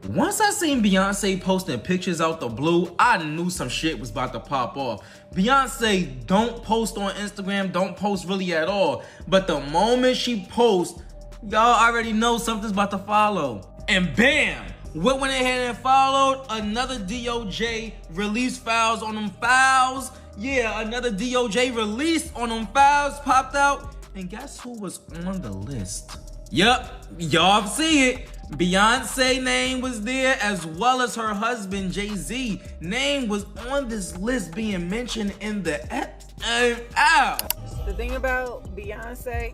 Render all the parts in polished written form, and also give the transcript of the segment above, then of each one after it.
Once I seen Beyonce posting pictures out the blue, I knew some shit was about to pop off. Beyonce don't post on Instagram, don't post really at all. But the moment she posts, y'all already know something's about to follow. And bam! What went ahead and followed? Another DOJ release files on them files. Yeah, another DOJ release on them files popped out. And guess who was on the list? Yup, y'all see it. Beyonce name was there, as well as her husband Jay-Z name was on this list being mentioned in the The thing about Beyonce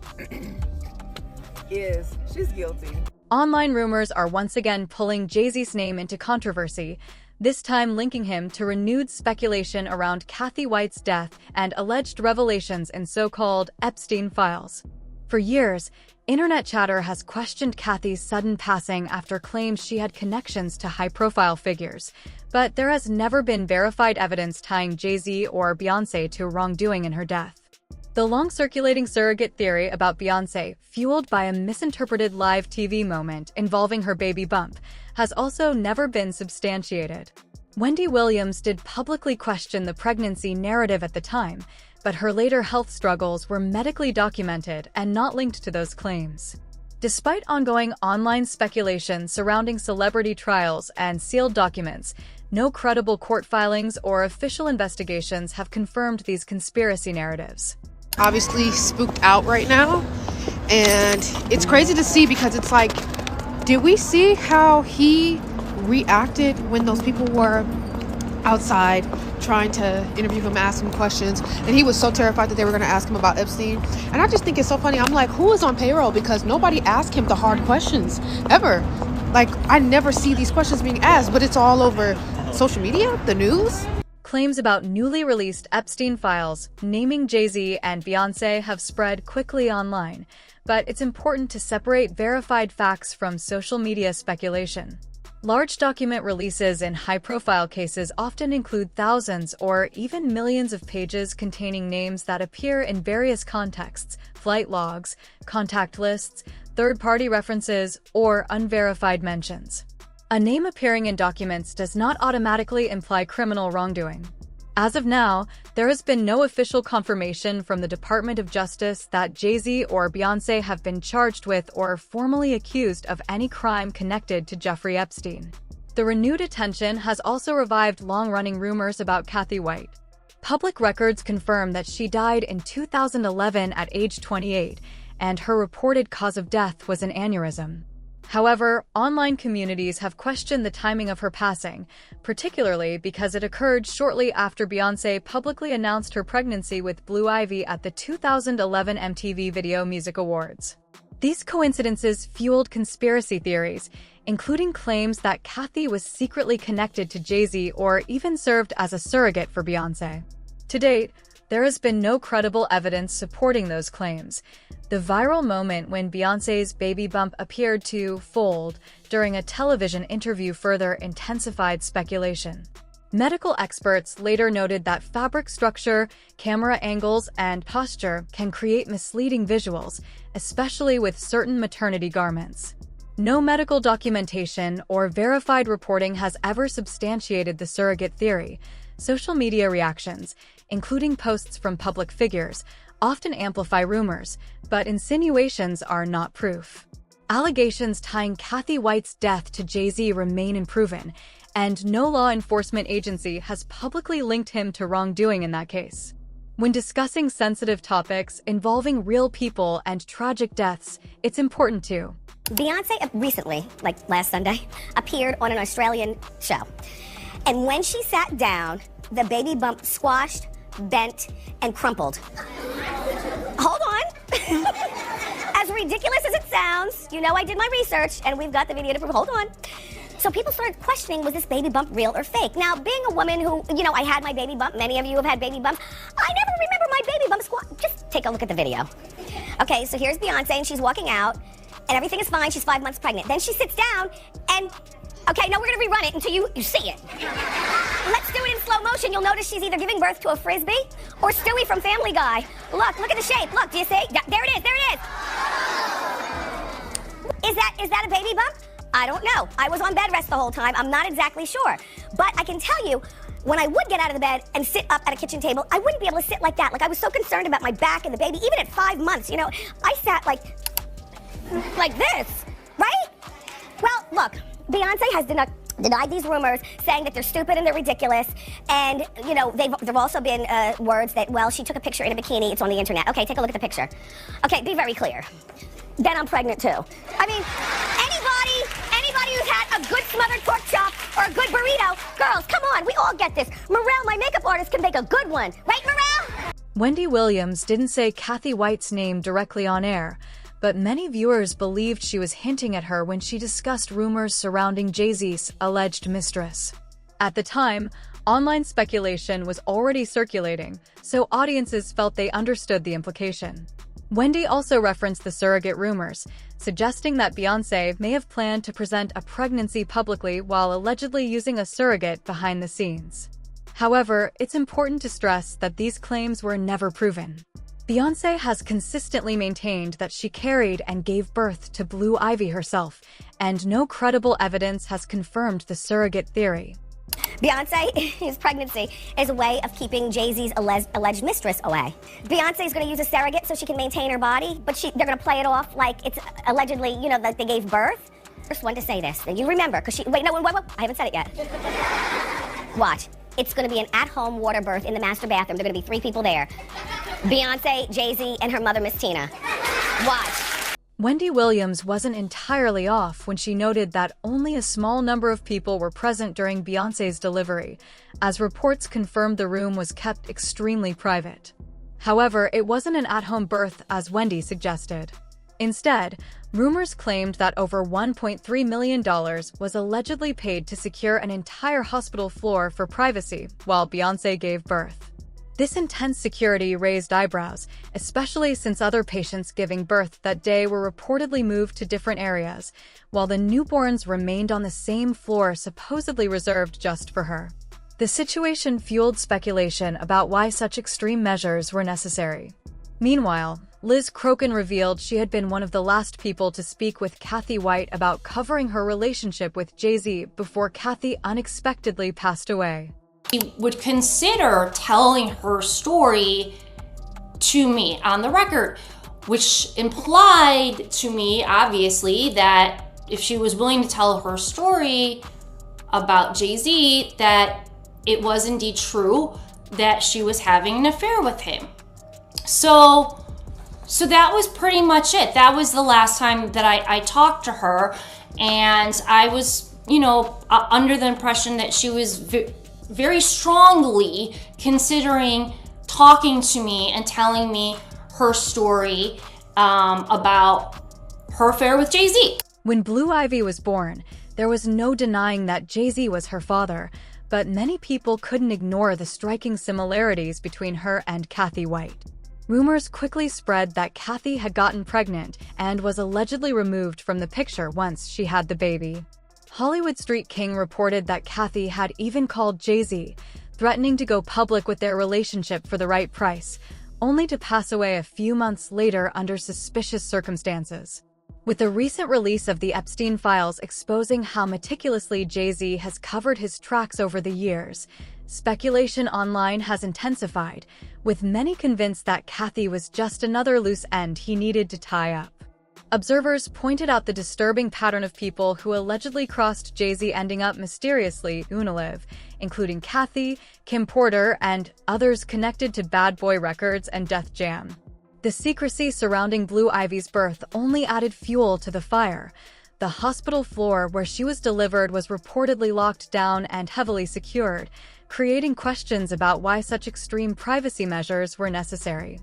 is she's guilty. Online rumors are once again pulling Jay-Z's name into controversy, this time linking him to renewed speculation around Kathy White's death and alleged revelations in so-called Epstein files. For years, internet chatter has questioned Kathy's sudden passing after claims she had connections to high-profile figures, but there has never been verified evidence tying Jay-Z or Beyonce to wrongdoing in her death. The long-circulating surrogate theory about Beyonce, fueled by a misinterpreted live TV moment involving her baby bump, has also never been substantiated. Wendy Williams did publicly question the pregnancy narrative at the time, but her later health struggles were medically documented and not linked to those claims. Despite ongoing online speculation surrounding celebrity trials and sealed documents, no credible court filings or official investigations have confirmed these conspiracy narratives. Obviously spooked out right now, and it's crazy to see because it's like, did we see how he reacted when those people were outside trying to interview him, ask him questions, and he was so terrified that they were going to ask him about Epstein? And I just think it's so funny. I'm like, who is on payroll? Because nobody asked him the hard questions ever. Like, I never see these questions being asked, but it's all over social media, the news. Claims about newly released Epstein files naming Jay-Z and Beyonce have spread quickly online, but it's important to separate verified facts from social media speculation. Large document releases in high-profile cases often include thousands or even millions of pages containing names that appear in various contexts, flight logs, contact lists, third-party references, or unverified mentions. A name appearing in documents does not automatically imply criminal wrongdoing. As of now, there has been no official confirmation from the Department of Justice that Jay-Z or Beyonce have been charged with or formally accused of any crime connected to Jeffrey Epstein. The renewed attention has also revived long-running rumors about Kathy White. Public records confirm that she died in 2011 at age 28, and her reported cause of death was an aneurysm. However, online communities have questioned the timing of her passing, particularly because it occurred shortly after Beyonce publicly announced her pregnancy with Blue Ivy at the 2011 MTV Video Music Awards. These coincidences fueled conspiracy theories, including claims that Kathy was secretly connected to Jay-Z or even served as a surrogate for Beyonce. To date, there has been no credible evidence supporting those claims. The viral moment when Beyonce's baby bump appeared to fold during a television interview further intensified speculation. Medical experts later noted that fabric structure, camera angles, and posture can create misleading visuals, especially with certain maternity garments. No medical documentation or verified reporting has ever substantiated the surrogate theory. Social media reactions, including posts from public figures, often amplify rumors, but insinuations are not proof. Allegations tying Kathy White's death to Jay-Z remain unproven, and no law enforcement agency has publicly linked him to wrongdoing in that case. When discussing sensitive topics involving real people and tragic deaths, it's important to. Beyonce recently, like last Sunday, appeared on an Australian show. And when she sat down, the baby bump squashed, bent, and crumpled. Hold on. As ridiculous as it sounds, you know I did my research, and we've got the video to prove. Hold on. So people started questioning, was this baby bump real or fake? Now, being a woman who, I had my baby bump, many of you have had baby bump, I never remember my baby bump Just take a look at the video. Okay, so here's Beyonce, and she's walking out, and everything is fine. She's 5 months pregnant. Then she sits down, and okay, no, we're gonna rerun it until you see it. Let's do it in slow motion. You'll notice she's either giving birth to a Frisbee or Stewie from Family Guy. Look at the shape. Look, do you see? There it is. Is that a baby bump? I don't know. I was on bed rest the whole time. I'm not exactly sure. But I can tell you, when I would get out of the bed and sit up at a kitchen table, I wouldn't be able to sit like that. Like, I was so concerned about my back and the baby. Even at 5 months, you know, I sat like this, right? Well, look, Beyonce has denied these rumors, saying that they're stupid and they're ridiculous. And, you know, there've also been words that, well, she took a picture in a bikini. It's on the internet. Okay, take a look at the picture. Okay, be very clear. Then I'm pregnant too. I mean, anybody who's had a good smothered pork chop or a good burrito, girls, come on, we all get this. Morel, my makeup artist, can make a good one. Right, Morel? Wendy Williams didn't say Kathy White's name directly on air, but many viewers believed she was hinting at her when she discussed rumors surrounding Jay-Z's alleged mistress. At the time, online speculation was already circulating, so audiences felt they understood the implication. Wendy also referenced the surrogate rumors, suggesting that Beyoncé may have planned to present a pregnancy publicly while allegedly using a surrogate behind the scenes. However, it's important to stress that these claims were never proven. Beyoncé has consistently maintained that she carried and gave birth to Blue Ivy herself, and no credible evidence has confirmed the surrogate theory. Beyonce's pregnancy is a way of keeping Jay-Z's alleged mistress away. Beyonce's going to use a surrogate so she can maintain her body, but they're going to play it off like it's allegedly, you know, like they gave birth. First one to say this, and you remember, because wait, I haven't said it yet. Watch. It's going to be an at-home water birth in the master bathroom. There are going to be 3 people there. Beyonce, Jay-Z, and her mother, Miss Tina. Watch. Wendy Williams wasn't entirely off when she noted that only a small number of people were present during Beyoncé's delivery, as reports confirmed the room was kept extremely private. However, it wasn't an at-home birth as Wendy suggested. Instead, rumors claimed that over $1.3 million was allegedly paid to secure an entire hospital floor for privacy while Beyoncé gave birth. This intense security raised eyebrows, especially since other patients giving birth that day were reportedly moved to different areas, while the newborns remained on the same floor supposedly reserved just for her. The situation fueled speculation about why such extreme measures were necessary. Meanwhile, Liz Crokin revealed she had been one of the last people to speak with Kathy White about covering her relationship with Jay-Z before Kathy unexpectedly passed away. She would consider telling her story to me on the record, which implied to me, obviously, that if she was willing to tell her story about Jay-Z, that it was indeed true that she was having an affair with him. So that was pretty much it. That was the last time that I talked to her, and I was, under the impression that she was very strongly considering talking to me and telling me her story about her affair with Jay-Z. When Blue Ivy was born, there was no denying that Jay-Z was her father, but many people couldn't ignore the striking similarities between her and Kathy White. Rumors quickly spread that Kathy had gotten pregnant and was allegedly removed from the picture once she had the baby. Hollywood Street King reported that Kathy had even called Jay-Z, threatening to go public with their relationship for the right price, only to pass away a few months later under suspicious circumstances. With the recent release of the Epstein files exposing how meticulously Jay-Z has covered his tracks over the years, speculation online has intensified, with many convinced that Kathy was just another loose end he needed to tie up. Observers pointed out the disturbing pattern of people who allegedly crossed Jay-Z ending up mysteriously Unilev, including Kathy, Kim Porter, and others connected to Bad Boy Records and Def Jam. The secrecy surrounding Blue Ivy's birth only added fuel to the fire. The hospital floor where she was delivered was reportedly locked down and heavily secured, creating questions about why such extreme privacy measures were necessary.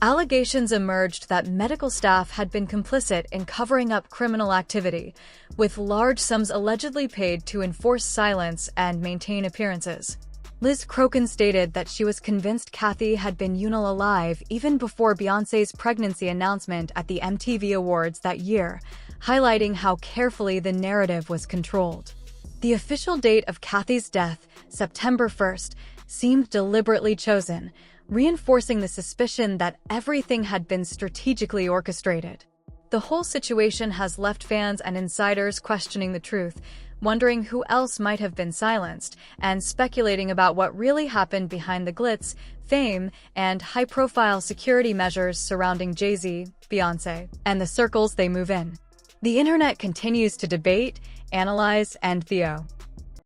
Allegations emerged that medical staff had been complicit in covering up criminal activity, with large sums allegedly paid to enforce silence and maintain appearances. Liz Crokin stated that she was convinced Kathy had been alive even before Beyoncé's pregnancy announcement at the MTV Awards that year, highlighting how carefully the narrative was controlled. The official date of Kathy's death, September 1st, seemed deliberately chosen, reinforcing the suspicion that everything had been strategically orchestrated. The whole situation has left fans and insiders questioning the truth, wondering who else might have been silenced, and speculating about what really happened behind the glitz, fame, and high-profile security measures surrounding Jay-Z, Beyoncé, and the circles they move in. The internet continues to debate, analyze, and theo.